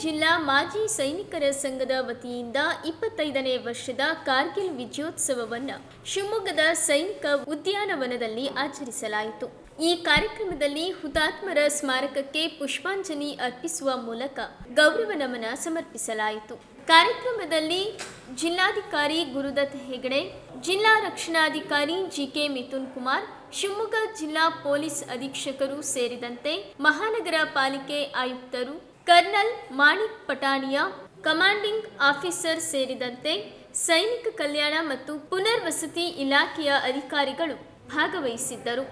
ಜಿಲ್ಲಾ ಮಾಜಿ ಸೈನಿಕರ ಸಂಘದ ವತಿಯಿಂದ 25ನೇ ವರ್ಷದ ಕಾರ್ಗಿಲ್ ವಿಜಯೋತ್ಸವವನ್ನು ಶಿವಮೊಗ್ಗದ ಸೈನಿಕ ಉದ್ಯಾನವನದಲ್ಲಿ ಆಚರಿಸಲಾಯಿತು. ಈ ಕಾರ್ಯಕ್ರಮದಲ್ಲಿ ಹುತಾತ್ಮರ ಸ್ಮಾರಕಕ್ಕೆ ಪುಷ್ಪಾಂಜಲಿ ಅರ್ಪಿಸುವ ಮೂಲಕ ಗೌರವ ನಮನ ಸಮರ್ಪಿಸಲಾಯಿತು. ಕಾರ್ಯಕ್ರಮದಲ್ಲಿ ಜಿಲ್ಲಾಧಿಕಾರಿ ಗುರುದತ್ ಹೆಗಡೆ, ಜಿಲ್ಲಾ ರಕ್ಷಣಾಧಿಕಾರಿ ಜಿಕೆ ಮಿಥುನ್ ಕುಮಾರ್, ಶಿವಮೊಗ್ಗ ಜಿಲ್ಲಾ ಪೊಲೀಸ್ ಅಧೀಕ್ಷಕರು ಸೇರಿದಂತೆ ಮಹಾನಗರ ಪಾಲಿಕೆ ಆಯುಕ್ತರು, ಕರ್ನಲ್ ಮಾಣಿಕ್ ಪಟಾಣಿಯಾ, ಕಮಾಂಡಿಂಗ್ ಆಫೀಸರ್ ಸೇರಿದಂತೆ ಸೈನಿಕ ಕಲ್ಯಾಣ ಮತ್ತು ಪುನರ್ವಸತಿ ಇಲಾಖೆಯ ಅಧಿಕಾರಿಗಳು ಭಾಗವಹಿಸಿದ್ದರು.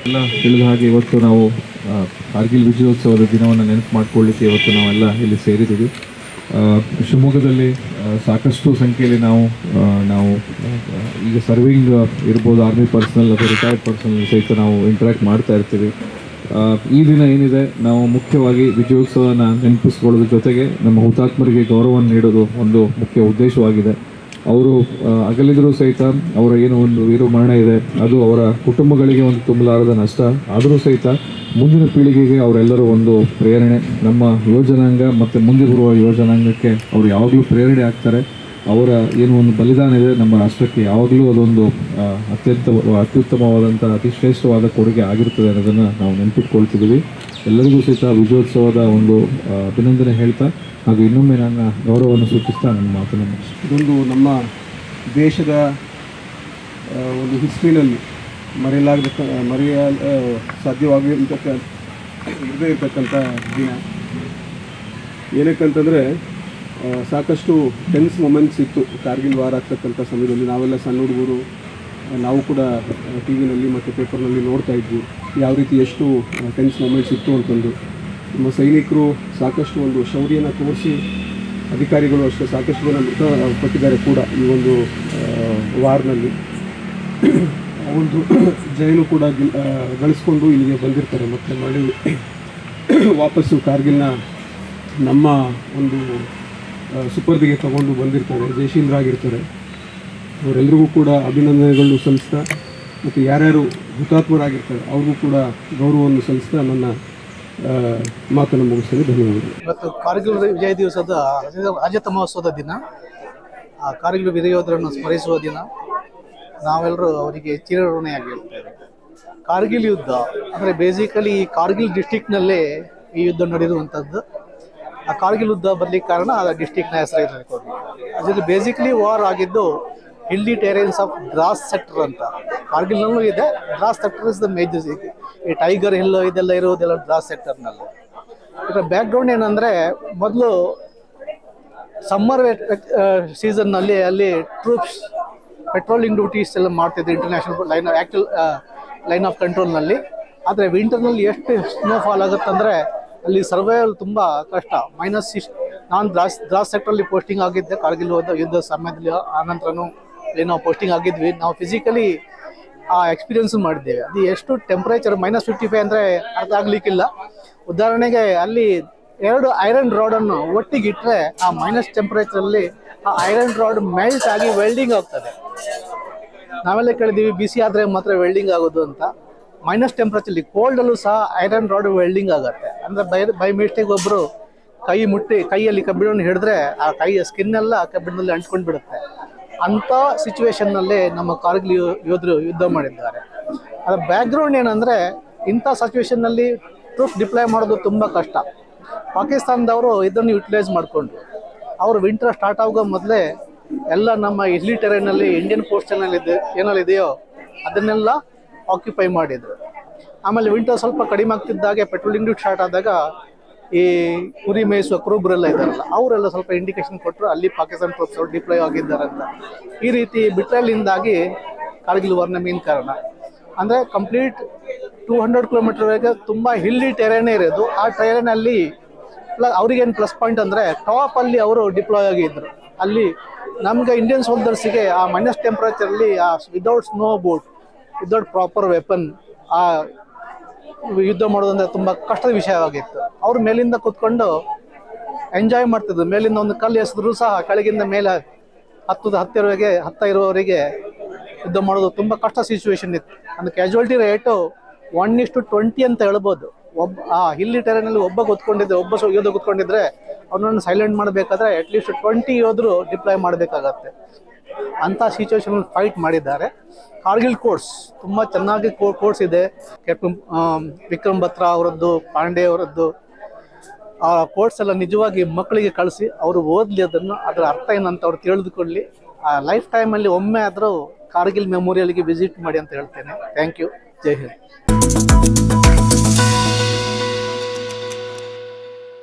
ಎಲ್ಲ ತಿಳಿದ ಹಾಗೆ ಇವತ್ತು ನಾವು ಕಾರ್ಗಿಲ್ ವಿಜಯೋತ್ಸವದ ದಿನವನ್ನು ನೆನಪು ಮಾಡಿಕೊಳ್ಳಿಕ್ಕೆ ಇವತ್ತು ನಾವೆಲ್ಲ ಇಲ್ಲಿ ಸೇರಿದ್ದೀವಿ. ಶಿವಮೊಗ್ಗದಲ್ಲಿ ಸಾಕಷ್ಟು ಸಂಖ್ಯೆಯಲ್ಲಿ ನಾವು ಈಗ ಸರ್ವಿಂಗ್ ಇರ್ಬೋದು, ಆರ್ಮಿ ಪರ್ಸನಲ್ ಅಥವಾ ರಿಟೈರ್ಡ್ ಪರ್ಸನಲ್ ಸಹಿತ ನಾವು ಇಂಟ್ರ್ಯಾಕ್ಟ್ ಮಾಡ್ತಾ ಇರ್ತೀವಿ. ಈ ದಿನ ಏನಿದೆ, ನಾವು ಮುಖ್ಯವಾಗಿ ವಿಜಯೋತ್ಸವನ ನೆನಪಿಸ್ಕೊಳ್ಳೋದ್ರ ಜೊತೆಗೆ ನಮ್ಮ ಹುತಾತ್ಮರಿಗೆ ಗೌರವವನ್ನು ನೀಡೋದು ಒಂದು ಮುಖ್ಯ ಉದ್ದೇಶವಾಗಿದೆ. ಅವರು ಅಗಲಿದರೂ ಸಹಿತ ಅವರ ಏನು ಒಂದು ವೀರಮರಣ ಇದೆ, ಅದು ಅವರ ಕುಟುಂಬಗಳಿಗೆ ಒಂದು ತುಂಬಲಾರದ ನಷ್ಟ. ಆದರೂ ಸಹಿತ ಮುಂದಿನ ಪೀಳಿಗೆಗೆ ಅವರೆಲ್ಲರೂ ಒಂದು ಪ್ರೇರಣೆ. ನಮ್ಮ ಯುವಜನಾಂಗ ಮತ್ತು ಮುಂದೆ ಬರುವ ಯುವಜನಾಂಗಕ್ಕೆ ಅವರು ಯಾವಾಗಲೂ ಪ್ರೇರಣೆ ಆಗ್ತಾರೆ. ಅವರ ಏನು ಒಂದು ಬಲಿದಾನ ಇದೆ ನಮ್ಮ ರಾಷ್ಟ್ರಕ್ಕೆ, ಯಾವಾಗಲೂ ಅದೊಂದು ಅತ್ಯುತ್ತಮವಾದಂಥ ಅತಿ ಶ್ರೇಷ್ಠವಾದ ಕೊಡುಗೆ ಆಗಿರ್ತದೆ ಅನ್ನೋದನ್ನು ನಾವು ನೆನಪಿಟ್ಕೊಳ್ತಿದ್ದೀವಿ. ಎಲ್ಲರಿಗೂ ಸಹಿತ ವಿಜಯೋತ್ಸವದ ಒಂದು ಅಭಿನಂದನೆ ಹೇಳ್ತಾ ಹಾಗೂ ಇನ್ನೊಮ್ಮೆ ನನ್ನ ಗೌರವವನ್ನು ಸೂಚಿಸ್ತಾ ನನ್ನ ಮಾತನ್ನು ಮುಗಿಸ್ತೀನಿ. ಇದೊಂದು ನಮ್ಮ ದೇಶದ ಒಂದು ಹಿಸ್ಟ್ರಿನಲ್ಲಿ ಸಾಧ್ಯವಾಗಿರದೇ ಇರತಕ್ಕಂಥ ದಿನ. ಏನಕ್ಕಂತಂದರೆ ಸಾಕಷ್ಟು ಟೆನ್ಸ್ ಮೊಮೆಂಟ್ಸ್ ಇತ್ತು ಕಾರ್ಗಿಲ್ ವಾರ ಆಗ್ತಕ್ಕಂಥ ಸಮಯದಲ್ಲಿ. ನಾವೆಲ್ಲ ಸಣ್ಣ ಹುಡುಗರು, ನಾವು ಕೂಡ ಟಿ ವಿನಲ್ಲಿ ಮತ್ತು ಪೇಪರ್ನಲ್ಲಿ ನೋಡ್ತಾ ಇದ್ವಿ ಯಾವ ರೀತಿ ಎಷ್ಟು ಟೆನ್ಸ್ ಮೊಮೆಂಟ್ಸ್ ಇತ್ತು ಅಂತಂದು. ನಮ್ಮ ಸೈನಿಕರು ಸಾಕಷ್ಟು ಒಂದು ಶೌರ್ಯನ ತೋರಿಸಿ, ಅಧಿಕಾರಿಗಳು ಅಷ್ಟೇ ಸಾಕಷ್ಟು ಜನ ಮೃತಪಟ್ಟಿದ್ದಾರೆ ಕೂಡ ಈ ಒಂದು ವಾರ್ನಲ್ಲಿ. ಒಂದು ಜೈಲು ಕೂಡ ಗಳಿಸ್ಕೊಂಡು ಇಲ್ಲಿಗೆ ಬಂದಿರ್ತಾರೆ. ಮತ್ತು ಮರಳಿ ವಾಪಸ್ಸು ಕಾರ್ಗಿಲ್ನ ನಮ್ಮ ಒಂದು ಸುಪರ್ದಿಗೆ ತಗೊಂಡು ಬಂದಿರ್ತಾರೆ, ಜಯಶೀಲರಾಗಿರ್ತಾರೆ. ಅವರೆಲ್ಲರಿಗೂ ಕೂಡ ಅಭಿನಂದನೆಗಳು ಸಲ್ಲಿಸ್ತಾ ಮತ್ತು ಯಾರ್ಯಾರು ಹುತಾತ್ಮರಾಗಿರ್ತಾರೆ ಅವ್ರಿಗೂ ಕೂಡ ಗೌರವವನ್ನು ಸಲ್ಲಿಸ್ತಾ ನನ್ನ ಮಾತನ್ನು ಮುಗಿಸ್ತೇನೆ. ಧನ್ಯವಾದಗಳು. ಇವತ್ತು ಕಾರ್ಗಿಲ್ ವಿಜಯ ದಿವಸದ ರಜತ ಮಹೋತ್ಸವದ ದಿನ. ಆ ಕಾರ್ಗಿಲ್ ವೀರ ಯೋಧರನ್ನು ಸ್ಮರಿಸುವ ದಿನ. ನಾವೆಲ್ಲರೂ ಅವರಿಗೆ ಚಿರಋಣಿಯಾಗಿರ್ತೇವೆ. ಕಾರ್ಗಿಲ್ ಯುದ್ಧ ಅಂದರೆ ಬೇಸಿಕಲಿ ಈ ಕಾರ್ಗಿಲ್ ಡಿಸ್ಟಿಕ್ನಲ್ಲೇ ಈ ಯುದ್ಧ ನಡೆಯುವಂಥದ್ದು. ಆ ಕಾರ್ಗಿಲ್ ಯುದ್ಧ ಬರಲಿಕ್ಕೆ ಕಾರಣ ಆ ಡಿಸ್ಟಿಕ್ನ ಹೆಸರು ಇರಬೇಕು. ಅದರಲ್ಲಿ ಬೇಸಿಕಲಿ ವಾರ್ ಆಗಿದ್ದು ಹಿಲ್ಲಿ ಟೆರೇನ್ಸ್ ಆಫ್ ದ್ರಾಸ್ ಸೆಕ್ಟರ್ ಅಂತ. ಕಾರ್ಗಿಲ್ನಲ್ಲೂ ಇದೆ. Dras sector is the major. ಈ ಟೈಗರ್ ಹಿಲ್ ಇದೆಲ್ಲ ಇರೋದೆಲ್ಲ ದ್ರಾಸ್ ಸೆಕ್ಟರ್ನಲ್ಲಿ. ಇದರ ಬ್ಯಾಕ್ಗ್ರೌಂಡ್ ಏನಂದರೆ, ಮೊದಲು ಸಮ್ಮರ್ ಸೀಸನ್ನಲ್ಲಿ ಅಲ್ಲಿ ಟ್ರೂಪ್ಸ್ ಪೆಟ್ರೋಲಿಂಗ್ ಡ್ಯೂಟೀಸ್ ಎಲ್ಲ ಮಾಡ್ತಿದ್ರು ಇಂಟರ್ನ್ಯಾಷನಲ್ ಲೈನ್ ಆಫ್ ಕಂಟ್ರೋಲ್ನಲ್ಲಿ. ಆದರೆ ವಿಂಟರ್ನಲ್ಲಿ ಎಷ್ಟು ಸ್ನೋಫಾಲ್ ಆಗುತ್ತಂದರೆ ಅಲ್ಲಿ ಸರ್ವೈವಲ್ ತುಂಬ ಕಷ್ಟ. ನಾನು ದ್ರಾಸ್ ಸೆಕ್ಟ್ರಲ್ಲಿ ಪೋಸ್ಟಿಂಗ್ ಆಗಿದ್ದೆ ಕಾರ್ಗಿಲ್ ಯುದ್ಧ ಸಮಯದಲ್ಲಿ. ಆನಂತರನೂ ನಾವು ಪೋಸ್ಟಿಂಗ್ ಆಗಿದ್ವಿ. ನಾವು ಫಿಸಿಕಲಿ ಆ ಎಕ್ಸ್ಪೀರಿಯನ್ಸ್ ಮಾಡಿದ್ದೇವೆ. ಅದು ಎಷ್ಟು ಟೆಂಪ್ರೇಚರ್ -55 ಅಂದರೆ ಅರ್ಥ ಆಗ್ಲಿಕ್ಕಿಲ್ಲ. ಉದಾಹರಣೆಗೆ ಅಲ್ಲಿ 2 ಐರನ್ ರಾಡನ್ನು ಒಟ್ಟಿಗೆ ಇಟ್ಟರೆ ಆ ಮೈನಸ್ ಟೆಂಪ್ರೇಚರಲ್ಲಿ ಆ ಐರನ್ ರಾಡ್ ಮೆಲ್ಟ್ ಆಗಿ ವೆಲ್ಡಿಂಗ್ ಆಗ್ತದೆ. ನಾವೆಲ್ಲ ಕೇಳಿದ್ದೀವಿ ಬಿಸಿ ಆದರೆ ಮಾತ್ರ ವೆಲ್ಡಿಂಗ್ ಆಗೋದು ಅಂತ. ಮೈನಸ್ ಟೆಂಪ್ರೇಚರ್ಲಿ ಕೋಲ್ಡಲ್ಲೂ ಸಹ ಐರನ್ ರಾಡ್ ವೆಲ್ಡಿಂಗ್ ಆಗುತ್ತೆ. ಅಂದರೆ ಬೈ ಮಿಸ್ಟೇಕ್ ಒಬ್ಬರು ಕೈಯಲ್ಲಿ ಕಬ್ಬಿಣವನ್ನು ಹಿಡಿದ್ರೆ ಆ ಕೈಯ ಸ್ಕಿನ್ ಎಲ್ಲ ಕಬ್ಬಿಣದಲ್ಲಿ ಅಂಟ್ಕೊಂಡು ಬಿಡುತ್ತೆ. ಅಂಥ ಸಿಚುವೇಶನ್ನಲ್ಲೇ ನಮ್ಮ ಕಾರ್ಗಿಲ್ ಯೋಧರು ಯುದ್ಧ ಮಾಡಿದ್ದಾರೆ. ಅದರ ಬ್ಯಾಕ್ಗ್ರೌಂಡ್ ಏನಂದರೆ, ಇಂಥ ಸಿಚುವೇಶನ್ನಲ್ಲಿ ಟ್ರೂಪ್ ಡಿಪ್ಲಾಯ್ ಮಾಡೋದು ತುಂಬ ಕಷ್ಟ. ಪಾಕಿಸ್ತಾನದವರು ಇದನ್ನು ಯುಟಿಲೈಸ್ ಮಾಡಿಕೊಂಡ್ರು. ಅವರು ವಿಂಟರ್ ಸ್ಟಾರ್ಟ್ ಆಗೋ ಮೊದಲೇ ಎಲ್ಲ ನಮ್ಮ ಹಿಲ್ಲಿ ಟೆರೈನಲ್ಲಿ ಇಂಡಿಯನ್ ಪೋಸ್ಟ್ ಏನೆಲ್ಲಿದೆಯೋ ಅದನ್ನೆಲ್ಲ ಆಕ್ಯುಪೈ ಮಾಡಿದರು. ಆಮೇಲೆ ವಿಂಟರ್ ಸ್ವಲ್ಪ ಕಡಿಮೆ ಆಗ್ತಿದ್ದಾಗೆ ಪೆಟ್ರೋಲಿಂಗ್ ಡ್ಯೂಟಿ ಸ್ಟಾರ್ಟ್ ಆದಾಗ ಈ ಕುರಿ ಮೇಯಿಸುವ ಕುರುಬರೆಲ್ಲ ಇದ್ದಾರಲ್ಲ, ಅವರೆಲ್ಲ ಸ್ವಲ್ಪ ಇಂಡಿಕೇಶನ್ ಕೊಟ್ಟರು ಅಲ್ಲಿ ಪಾಕಿಸ್ತಾನ ಟ್ರೂಪ್ಸ್ ಅವರು ಡಿಪ್ಲಾಯ್ ಆಗಿದ್ದಾರೆ ಅಂತ. ಈ ರೀತಿ ಬಿಟ್ರಲ್ಲಿಂದಾಗಿ ಕಾರ್ಗಿಲ್ ವಾರ್ನ ಮೇನ್ ಕಾರಣ. ಅಂದರೆ ಕಂಪ್ಲೀಟ್ 200 ಕಿಲೋಮೀಟರ್ವರೆಗೆ ತುಂಬ ಹಿಲ್ಲಿ ಟೆರೈನೇ ಇರೋದು. ಆ ಟೆರೈನಲ್ಲಿ ಅವ್ರಿಗೇನು ಪ್ಲಸ್ ಪಾಯಿಂಟ್ ಅಂದರೆ ಟಾಪಲ್ಲಿ ಅವರು ಡಿಪ್ಲಾಯ್ ಆಗಿದ್ದರು. ಅಲ್ಲಿ ನಮಗೆ ಇಂಡಿಯನ್ ಸೋಲ್ಜರ್ಸಿಗೆ ಆ ಮೈನಸ್ ಟೆಂಪ್ರೇಚರಲ್ಲಿ ಆ without snow boat, without proper weapon ಆ ಯುದ್ಧ ಮಾಡೋದಂದ್ರೆ ತುಂಬ ಕಷ್ಟದ ವಿಷಯವಾಗಿತ್ತು. ಅವ್ರು ಮೇಲಿಂದ ಕೂತ್ಕೊಂಡು ಎಂಜಾಯ್ ಮಾಡ್ತಿದ್ರು. ಮೇಲಿಂದ ಒಂದು ಕಲ್ಲು ಎಸೆದ್ರು ಸಹ ಕೆಳಗಿಂದ ಮೇಲೆ ಹತ್ತ ಇರುವವರಿಗೆ ಯುದ್ಧ ಮಾಡೋದು ತುಂಬ ಕಷ್ಟ ಸಿಚುವೇಶನ್ ಇತ್ತು. ಒಂದು ಕ್ಯಾಜುಯಾಲಿಟಿ ರೇಟು 1:20 ಅಂತ ಹೇಳ್ಬೋದು. ಆ ಹಿಲ್ಲಿ ಟೆರೈನಲ್ಲಿ ಒಬ್ಬ ಯೋಧ ಕೂತ್ಕೊಂಡಿದ್ರೆ ಅವನನ್ನು ಸೈಲೆಂಟ್ ಮಾಡಬೇಕಾದ್ರೆ ಅಟ್ಲೀಸ್ಟ್ 20 ಯೋಧರು ಡಿಪ್ಲಾಯ್ ಮಾಡಬೇಕಾಗತ್ತೆ. ಅಂಥ ಸಿಚುವೇಶನ್ ಫೈಟ್ ಮಾಡಿದ್ದಾರೆ. ಕಾರ್ಗಿಲ್ ಕೋರ್ಸ್ ತುಂಬ ಚೆನ್ನಾಗಿ ಕೋರ್ಸ್ ಇದೆ. ಕ್ಯಾಪ್ಟನ್ ವಿಕ್ರಮ್ ಬತ್ರಾ ಅವರದ್ದು, ಪಾಂಡೆ ಅವರದ್ದು ಆ ಕೋರ್ಸ್ ಎಲ್ಲ ನಿಜವಾಗಿ ಮಕ್ಕಳಿಗೆ ಕಳಿಸಿ ಅವರು ಓದಲಿ, ಅದರ ಅರ್ಥ ಏನಂತ ಅವ್ರು ತಿಳಿದುಕೊಳ್ಳಿ. ಆ ಲೈಫ್ ಟೈಮಲ್ಲಿ ಒಮ್ಮೆ ಆದರೂ ಕಾರ್ಗಿಲ್ ಮೆಮೋರಿಯಲ್ಗೆ ವಿಸಿಟ್ ಮಾಡಿ ಅಂತ ಹೇಳ್ತೇನೆ. Thank you. ಜೈ ಹಿಂದ್.